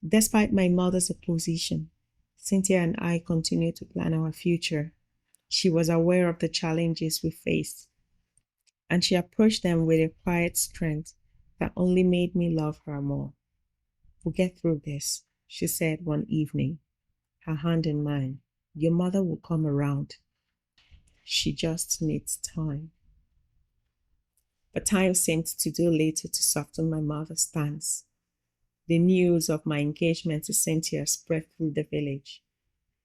Despite my mother's opposition, Cynthia and I continued to plan our future. She was aware of the challenges we faced, and she approached them with a quiet strength that only made me love her more. "We'll get through this," she said one evening, her hand in mine. "Your mother will come around. She just needs time." But time seemed to do little to soften my mother's stance. The news of my engagement to Cynthia spread through the village,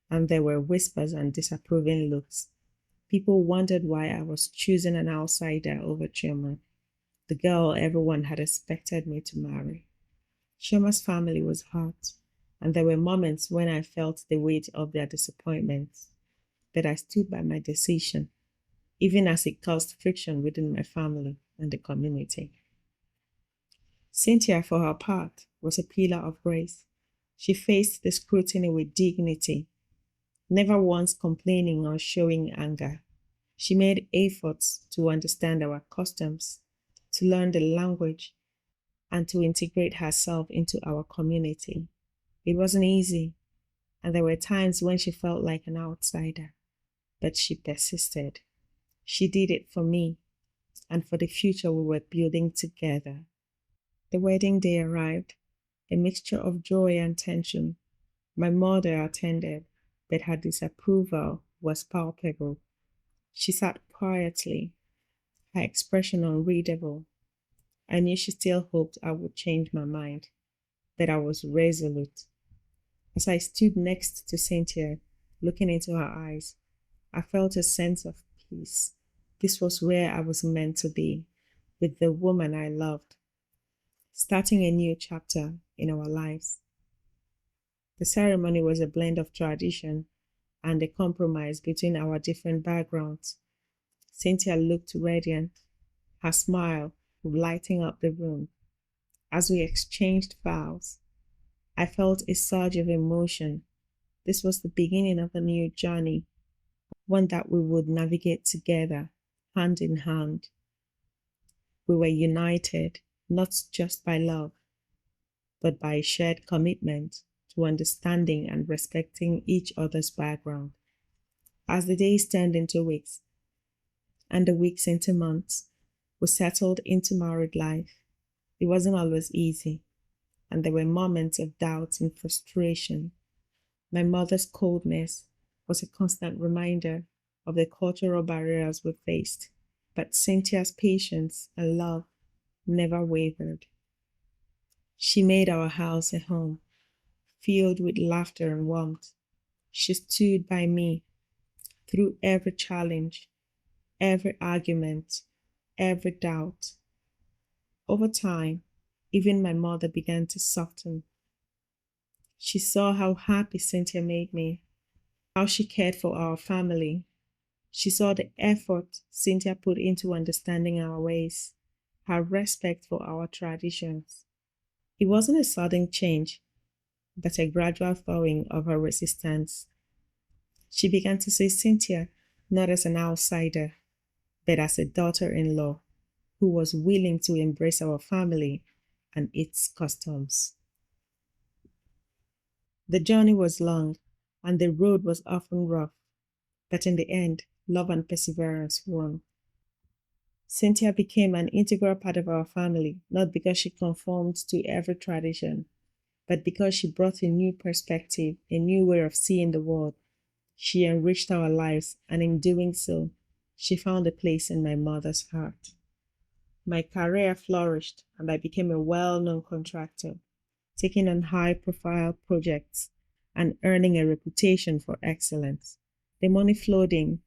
and there were whispers and disapproving looks. People wondered why I was choosing an outsider over Chioma, the girl everyone had expected me to marry. Chioma's family was hurt, and there were moments when I felt the weight of their disappointment. But I stood by my decision, even as it caused friction within my family and the community. Cynthia, for her part, was a pillar of grace. She faced the scrutiny with dignity, never once complaining or showing anger. She made efforts to understand our customs, to learn the language, and to integrate herself into our community. It wasn't easy, and there were times when she felt like an outsider, but she persisted. She did it for me and for the future we were building together. The wedding day arrived, a mixture of joy and tension. My mother attended, but her disapproval was palpable. She sat quietly, her expression unreadable. I knew she still hoped I would change my mind, but I was resolute. As I stood next to Cynthia, looking into her eyes, I felt a sense of peace. This was where I was meant to be, with the woman I loved, starting a new chapter in our lives. The ceremony was a blend of tradition and a compromise between our different backgrounds. Cynthia looked radiant, her smile lighting up the room. As we exchanged vows, I felt a surge of emotion. This was the beginning of a new journey, one that we would navigate together, hand in hand. We were united, not just by love, but by a shared commitment to understanding and respecting each other's background. As the days turned into weeks, and the weeks into months, we settled into married life. It wasn't always easy, and there were moments of doubt and frustration. My mother's coldness was a constant reminder of the cultural barriers we faced, but Cynthia's patience and love never wavered. She made our house a home, filled with laughter and warmth. She stood by me through every challenge, every argument, every doubt. Over time, even my mother began to soften. She saw how happy Cynthia made me, how she cared for our family. She saw the effort Cynthia put into understanding our ways, her respect for our traditions. It wasn't a sudden change, but a gradual thawing of her resistance. She began to see Cynthia not as an outsider, but as a daughter-in-law who was willing to embrace our family and its customs. The journey was long, and the road was often rough, but in the end, love and perseverance won. Cynthia became an integral part of our family, not because she conformed to every tradition, but because she brought a new perspective, a new way of seeing the world. She enriched our lives, and in doing so, she found a place in my mother's heart. My career flourished, and I became a well-known contractor, taking on high-profile projects and earning a reputation for excellence. The money flowed in,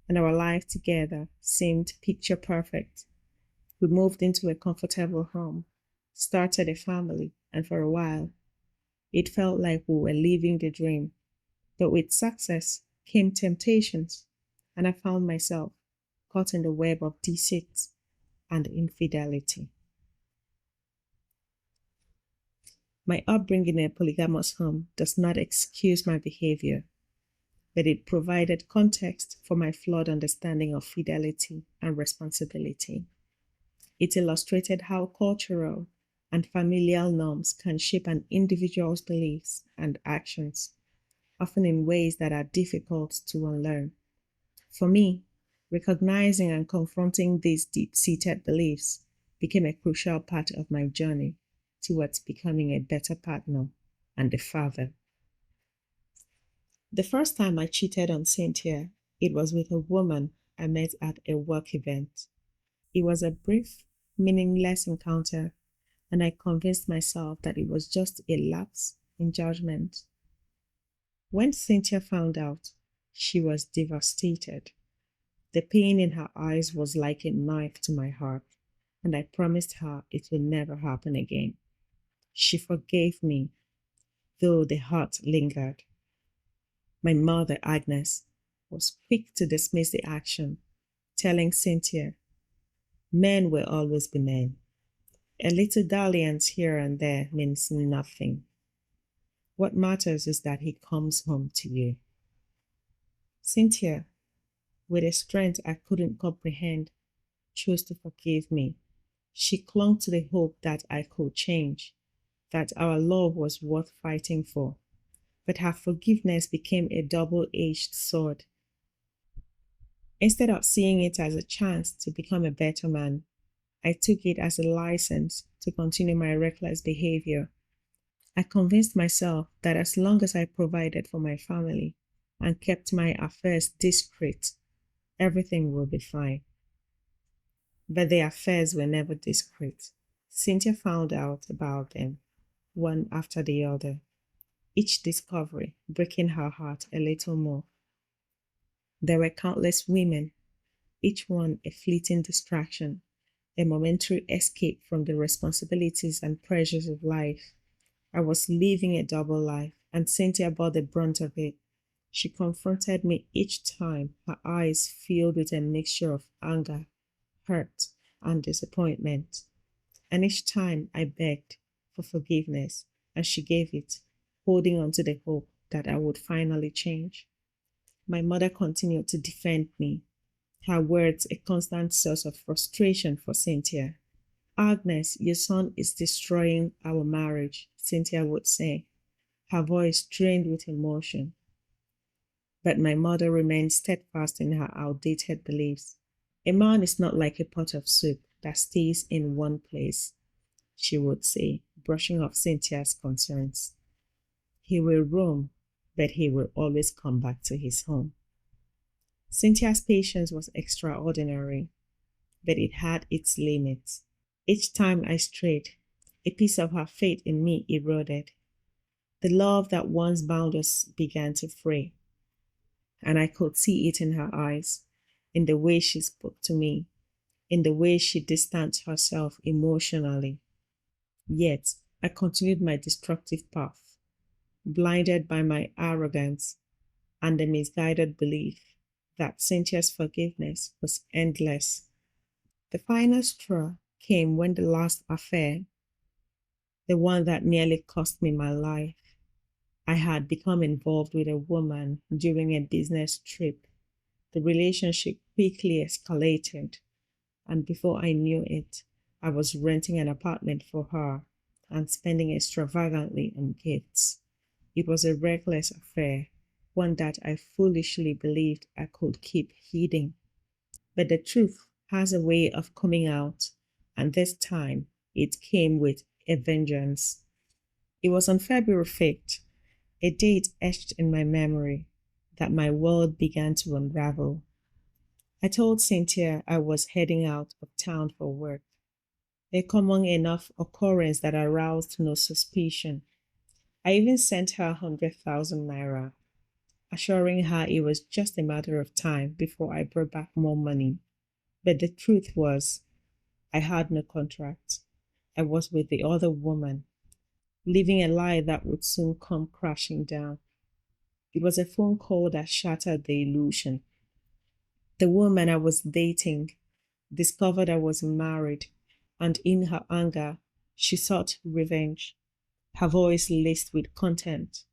and our life together seemed picture perfect. We moved into a comfortable home, started a family, and for a while, it felt like we were living the dream. But with success came temptations, and I found myself caught in the web of deceit and infidelity. My upbringing in a polygamous home does not excuse my behavior, but it provided context for my flawed understanding of fidelity and responsibility. It illustrated how cultural and familial norms can shape an individual's beliefs and actions, often in ways that are difficult to unlearn. For me, recognizing and confronting these deep seated beliefs became a crucial part of my journey towards becoming a better partner and a father. The first time I cheated on Cynthia, it was with a woman I met at a work event. It was a brief, meaningless encounter, and I convinced myself that it was just a lapse in judgment. When Cynthia found out, she was devastated. The pain in her eyes was like a knife to my heart, and I promised her it would never happen again. She forgave me, though the hurt lingered. My mother, Agnes, was quick to dismiss the action, telling Cynthia, men will always be men. A little dalliance here and there means nothing. What matters is that he comes home to you. Cynthia, with a strength I couldn't comprehend, chose to forgive me. She clung to the hope that I could change, that our love was worth fighting for. But her forgiveness became a double-edged sword. Instead of seeing it as a chance to become a better man, I took it as a license to continue my reckless behavior. I convinced myself that as long as I provided for my family and kept my affairs discreet, everything would be fine. But the affairs were never discreet. Cynthia found out about them, one after the other, each discovery breaking her heart a little more. There were countless women, each one a fleeting distraction, a momentary escape from the responsibilities and pressures of life. I was living a double life, and Cynthia bore the brunt of it. She confronted me each time, her eyes filled with a mixture of anger, hurt, and disappointment. And each time I begged for forgiveness, and she gave it, holding on to the hope that I would finally change. My mother continued to defend me, her words a constant source of frustration for Cynthia. Agnes, your son is destroying our marriage, Cynthia would say, her voice strained with emotion. But my mother remained steadfast in her outdated beliefs. A man is not like a pot of soup that stays in one place, she would say, brushing off Cynthia's concerns. He will roam, but he will always come back to his home. Cynthia's patience was extraordinary, but it had its limits. Each time I strayed, a piece of her faith in me eroded. The love that once bound us began to fray, and I could see it in her eyes, in the way she spoke to me, in the way she distanced herself emotionally. Yet, I continued my destructive path, blinded by my arrogance and the misguided belief that Cynthia's forgiveness was endless. The final straw came when the last affair, the one that nearly cost me my life, I had become involved with a woman during a business trip. The relationship quickly escalated, and before I knew it, I was renting an apartment for her and spending extravagantly on gifts. It was a reckless affair, one that I foolishly believed I could keep hidden. But the truth has a way of coming out, and this time it came with a vengeance. It was on February 5th, a date etched in my memory, that my world began to unravel. I told Cynthia I was heading out of town for work, a common enough occurrence that aroused no suspicion. I even sent her 100,000 naira, assuring her it was just a matter of time before I brought back more money. But the truth was, I had no contract. I was with the other woman, living a lie that would soon come crashing down. It was a phone call that shattered the illusion. The woman I was dating discovered I was married, and in her anger, she sought revenge. Her voice laced with contempt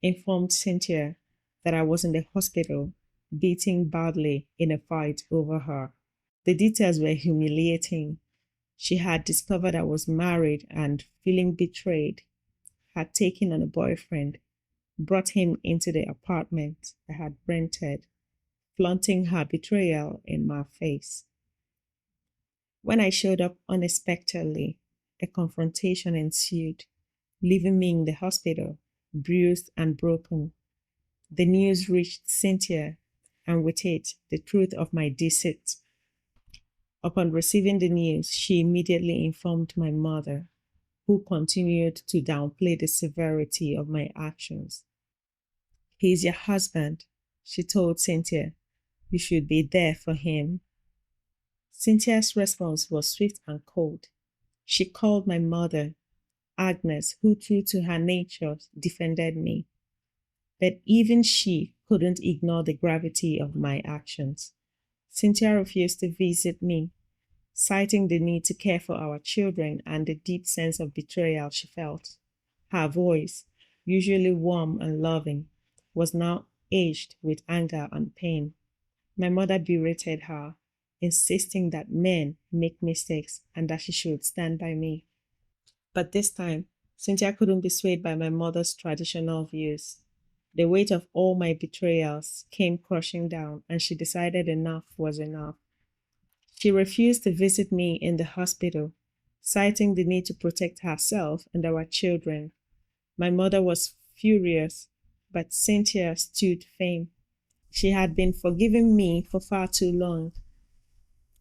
informed Cynthia that I was in the hospital, beaten badly in a fight over her. The details were humiliating, She had discovered I was married and, feeling betrayed, had taken on a boyfriend, brought him into the apartment I had rented, flaunting her betrayal in my face. When I showed up unexpectedly, a confrontation ensued, leaving me in the hospital, bruised and broken. The news reached Cynthia, and with it, the truth of my deceit. Upon receiving the news, she immediately informed my mother, who continued to downplay the severity of my actions. "He's your husband," she told Cynthia. "You should be there for him." Cynthia's response was swift and cold. She called my mother, Agnes, who, true to her nature, defended me. But even she couldn't ignore the gravity of my actions. Cynthia refused to visit me, citing the need to care for our children and the deep sense of betrayal she felt. Her voice, usually warm and loving, was now aged with anger and pain. My mother berated her, insisting that men make mistakes and that she should stand by me. But this time, Cynthia couldn't be swayed by my mother's traditional views. The weight of all my betrayals came crushing down, and she decided enough was enough. She refused to visit me in the hospital, citing the need to protect herself and our children. My mother was furious, but Cynthia stood firm. She had been forgiving me for far too long,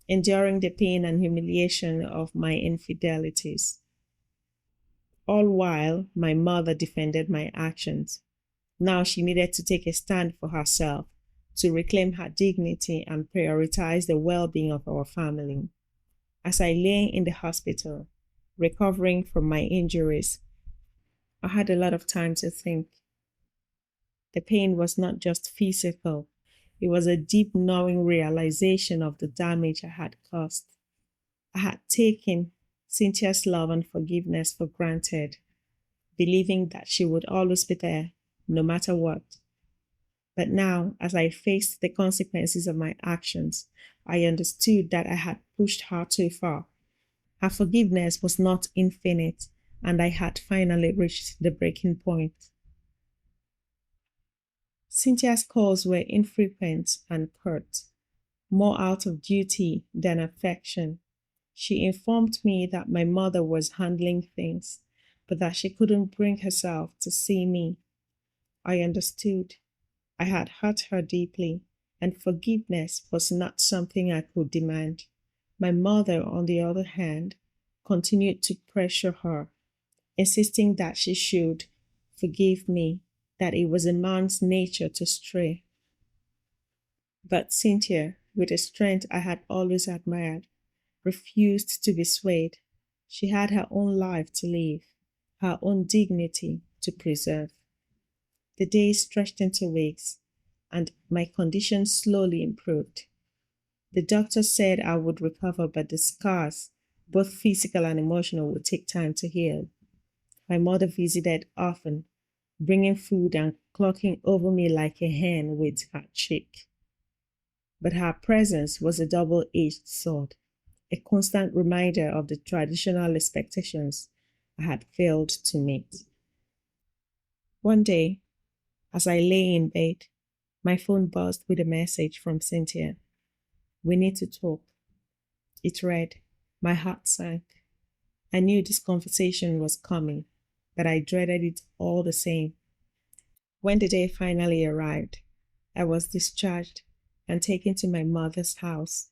enduring the pain and humiliation of my infidelities. All while my mother defended my actions. Now she needed to take a stand for herself, to reclaim her dignity and prioritize the well being of our family. As I lay in the hospital, recovering from my injuries, I had a lot of time to think. The pain was not just physical, it was a deep, gnawing realization of the damage I had caused. I had taken Cynthia's love and forgiveness for granted, believing that she would always be there, no matter what. But now, as I faced the consequences of my actions, I understood that I had pushed her too far. Her forgiveness was not infinite, and I had finally reached the breaking point. Cynthia's calls were infrequent and curt, more out of duty than affection. She informed me that my mother was handling things, but that she couldn't bring herself to see me. I understood. I had hurt her deeply, and forgiveness was not something I could demand. My mother, on the other hand, continued to pressure her, insisting that she should forgive me, that it was a man's nature to stray. But Cynthia, with a strength I had always admired, refused to be swayed. She had her own life to live, her own dignity to preserve. The days stretched into weeks, and my condition slowly improved. The doctor said I would recover, but the scars, both physical and emotional, would take time to heal. My mother visited often, bringing food and clocking over me like a hen with her cheek. But her presence was a double-edged sword, a constant reminder of the traditional expectations I had failed to meet. One day, as I lay in bed, my phone buzzed with a message from Cynthia. "We need to talk." It read. My heart sank. I knew this conversation was coming, but I dreaded it all the same. When the day finally arrived, I was discharged and taken to my mother's house.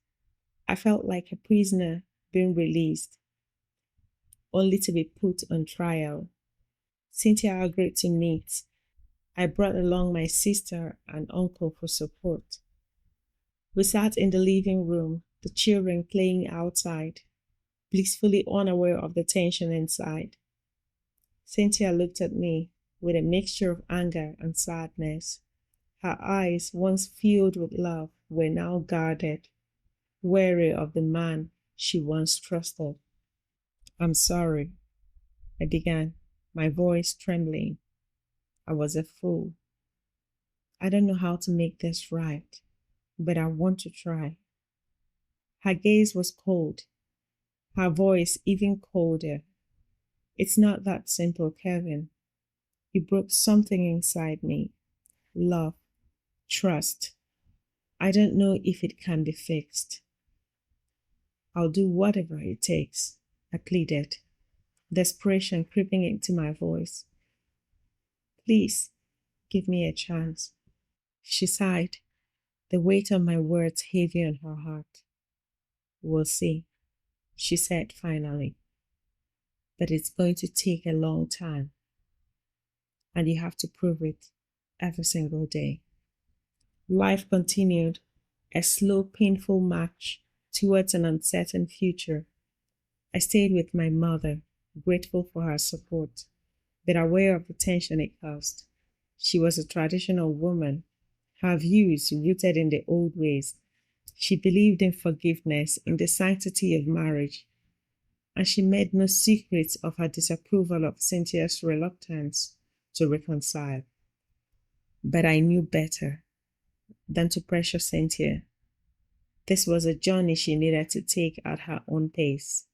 I felt like a prisoner being released, only to be put on trial. Cynthia agreed to meet. I brought along my sister and uncle for support. We sat in the living room, the children playing outside, blissfully unaware of the tension inside. Cynthia looked at me with a mixture of anger and sadness. Her eyes, once filled with love, were now guarded, wary of the man she once trusted. "I'm sorry," I began, my voice trembling. "I was a fool. I don't know how to make this right, but I want to try." Her gaze was cold, her voice even colder. It's not that simple, Kevin. You broke something inside me. Love, trust. I don't know if it can be fixed. I'll do whatever it takes, I pleaded, desperation creeping into my voice. Please, give me a chance. She sighed, the weight of my words heavy on her heart. We'll see, she said finally. But it's going to take a long time. And you have to prove it every single day. Life continued, a slow, painful march towards an uncertain future. I stayed with my mother, grateful for her support, but aware of the tension it caused. She was a traditional woman, her views rooted in the old ways. She believed in forgiveness, in the sanctity of marriage, and she made no secret of her disapproval of Cynthia's reluctance to reconcile. But I knew better than to pressure Cynthia. This was a journey she needed to take at her own pace,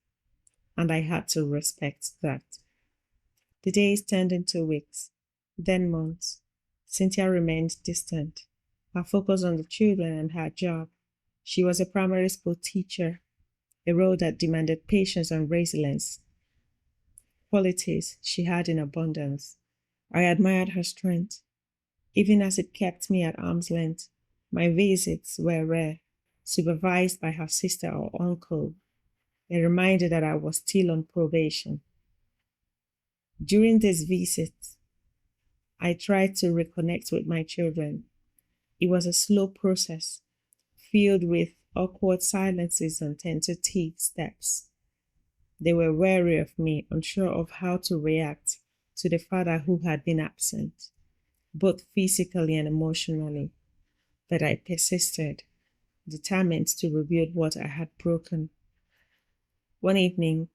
and I had to respect that. The days turned into weeks, then months. Cynthia remained distant, her focus on the children and her job. She was a primary school teacher, a role that demanded patience and resilience, qualities she had in abundance. I admired her strength, even as it kept me at arm's length. My visits were rare, supervised by her sister or uncle, a reminder that I was still on probation. During these visits, I tried to reconnect with my children. It was a slow process, filled with awkward silences and tentative steps. They were wary of me, unsure of how to react to the father who had been absent, both physically and emotionally. But I persisted, determined to rebuild what I had broken. One evening,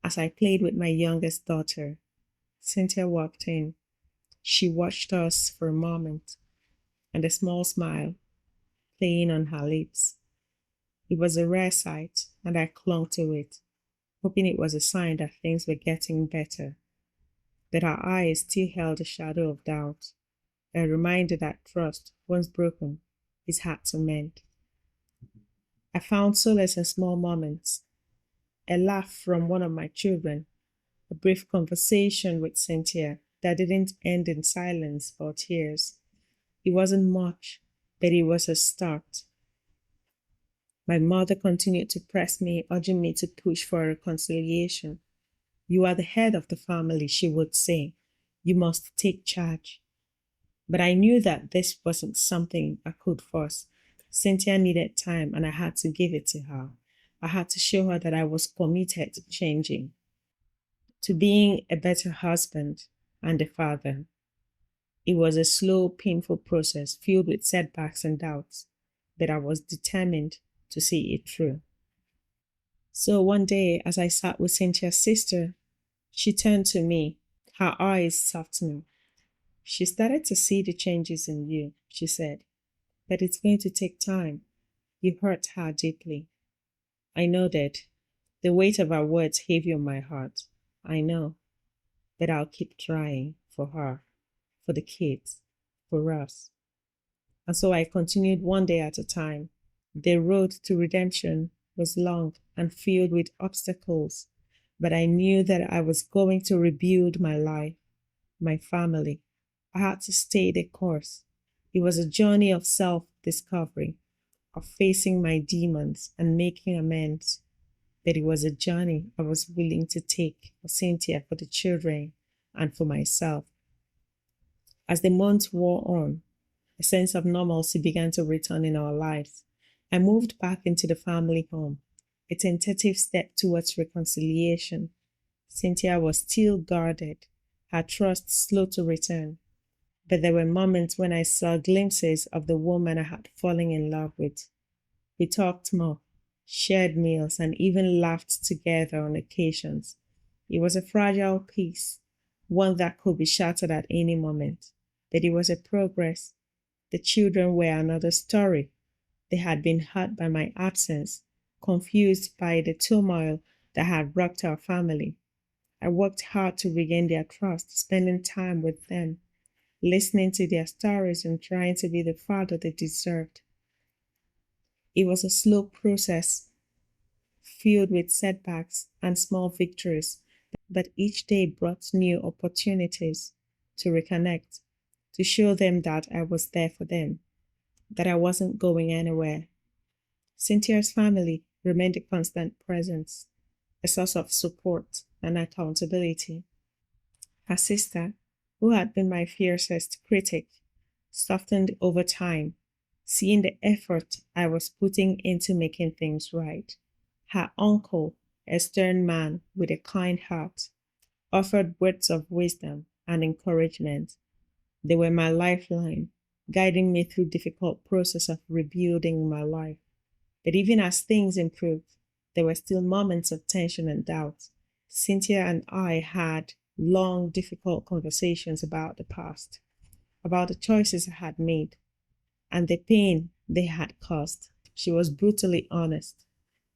as I played with my youngest daughter, Cynthia walked in. She watched us for a moment, and a small smile playing on her lips. It was a rare sight, and I clung to it, hoping it was a sign that things were getting better. But her eyes still held a shadow of doubt, a reminder that trust, once broken, is hard to mend. I found solace in small moments, a laugh from one of my children, a brief conversation with Cynthia that didn't end in silence or tears. It wasn't much, but it was a start. My mother continued to press me, urging me to push for a reconciliation. You are the head of the family, she would say. You must take charge. But I knew that this wasn't something I could force. Cynthia needed time, and I had to give it to her. I had to show her that I was committed to changing, to being a better husband and a father. It was a slow, painful process filled with setbacks and doubts, but I was determined to see it through. So one day, as I sat with Cynthia's sister, she turned to me, her eyes softening. She started to see the changes in you, she said, but it's going to take time. You hurt her deeply. I nodded, the weight of her words heavy on my heart. I know, but I'll keep trying for her, for the kids, for us. And so I continued one day at a time. The road to redemption was long and filled with obstacles, but I knew that I was going to rebuild my life, my family. I had to stay the course. It was a journey of self-discovery, of facing my demons and making amends. But it was a journey I was willing to take for Cynthia, for the children, and for myself. As the months wore on, a sense of normalcy began to return in our lives. I moved back into the family home, a tentative step towards reconciliation. Cynthia was still guarded, her trust slow to return. But there were moments when I saw glimpses of the woman I had fallen in love with. We talked more, shared meals, and even laughed together on occasions. It was a fragile peace, one that could be shattered at any moment. But it was a progress. The children were another story. They had been hurt by my absence, confused by the turmoil that had rocked our family. I worked hard to regain their trust, spending time with them, listening to their stories and trying to be the father they deserved. It was a slow process filled with setbacks and small victories, but each day brought new opportunities to reconnect, to show them that I was there for them, that I wasn't going anywhere. Cynthia's family remained a constant presence, a source of support and accountability. Her sister, who had been my fiercest critic, softened over time, seeing the effort I was putting into making things right. Her uncle, a stern man with a kind heart, offered words of wisdom and encouragement. They were my lifeline, guiding me through difficult process of rebuilding my life. But even as things improved, there were still moments of tension and doubt. Cynthia and I had long, difficult conversations about the past, about the choices I had made, and the pain they had caused. She was brutally honest,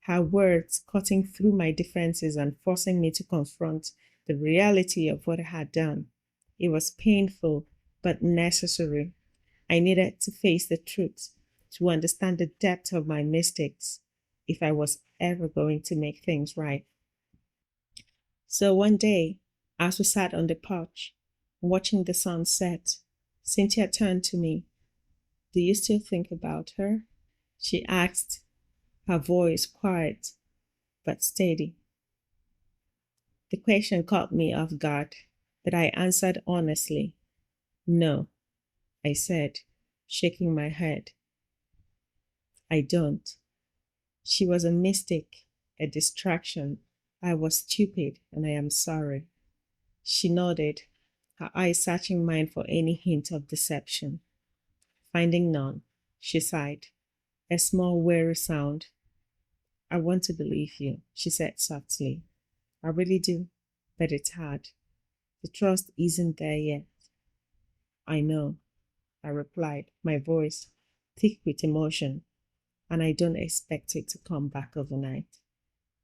her words cutting through my defenses and forcing me to confront the reality of what I had done. It was painful, but necessary. I needed to face the truth, to understand the depth of my mistakes, if I was ever going to make things right. So one day, as we sat on the porch, watching the sun set, Cynthia turned to me. "Do you still think about her?" she asked, her voice quiet but steady. The question caught me off guard, but I answered honestly. "No," I said, shaking my head. "I don't. She was a mistake, a distraction. I was stupid and I am sorry." She nodded, her eyes searching mine for any hint of deception. Finding none, she sighed, a small weary sound. "I want to believe you," she said softly. "I really do, but it's hard. The trust isn't there yet." "I know," I replied, my voice thick with emotion, "and I don't expect it to come back overnight.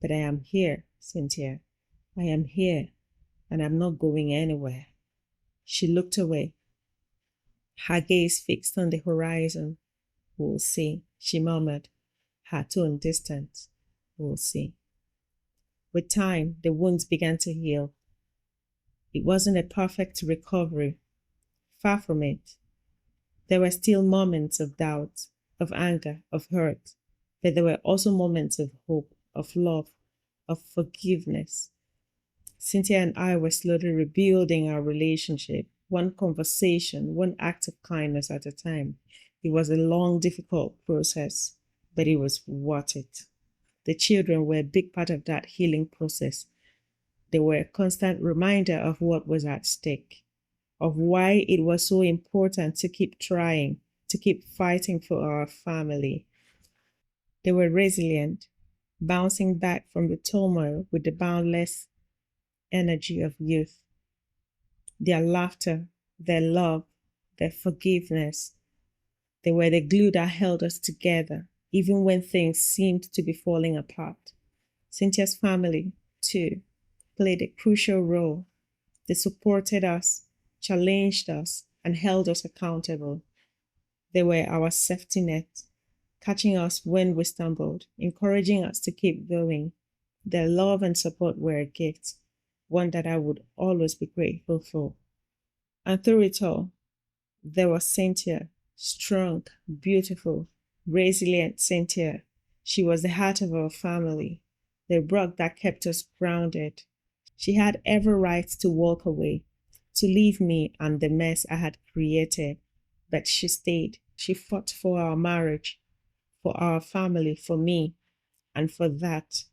But I am here, Cynthia. I am here, and I'm not going anywhere." She looked away, her gaze fixed on the horizon. "We'll see," she murmured, her tone distant. "We'll see." With time, the wounds began to heal. It wasn't a perfect recovery. Far from it. There were still moments of doubt, of anger, of hurt, but there were also moments of hope, of love, of forgiveness. Cynthia and I were slowly rebuilding our relationship, one conversation, one act of kindness at a time. It was a long, difficult process, but it was worth it. The children were a big part of that healing process. They were a constant reminder of what was at stake, of why it was so important to keep trying, to keep fighting for our family. They were resilient, bouncing back from the turmoil with the boundless energy of youth. Their laughter, their love, their forgiveness, they were the glue that held us together, even when things seemed to be falling apart. Cynthia's family, too, played a crucial role. They supported us, challenged us, and held us accountable. They were our safety net, catching us when we stumbled, encouraging us to keep going. Their love and support were a gift, one that I would always be grateful for. And through it all, there was Cynthia, strong, beautiful, resilient Cynthia. She was the heart of our family, the rock that kept us grounded. She had every right to walk away, to leave me and the mess I had created. But she stayed. She fought for our marriage, for our family, for me. And for that,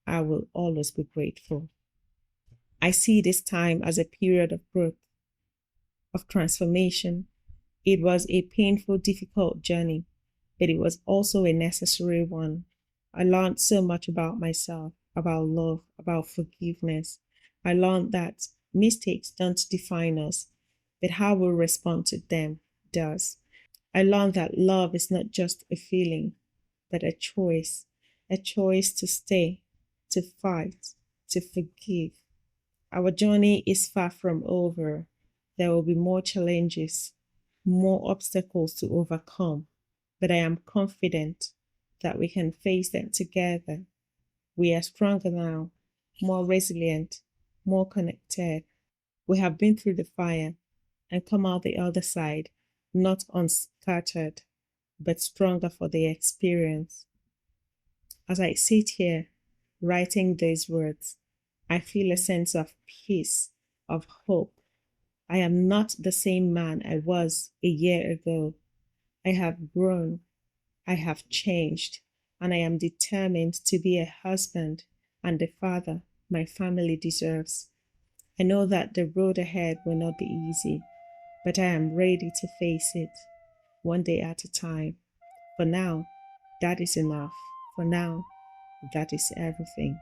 I will always be grateful. I see this time as a period of growth, of transformation. It was a painful, difficult journey, but it was also a necessary one. I learned so much about myself, about love, about forgiveness. I learned that mistakes don't define us, but how we respond to them does. I learned that love is not just a feeling, but a choice. a choice to stay, to fight, to forgive. Our journey is far from over. There will be more challenges, more obstacles to overcome, but I am confident that we can face them together. We are stronger now, more resilient, more connected. We have been through the fire and come out the other side, not unscattered, but stronger for the experience. As I sit here writing these words, I feel a sense of peace, of hope. I am not the same man I was a year ago. I have grown, I have changed, and I am determined to be a husband and the father my family deserves. I know that the road ahead will not be easy, but I am ready to face it, one day at a time. For now, that is enough. For now, that is everything.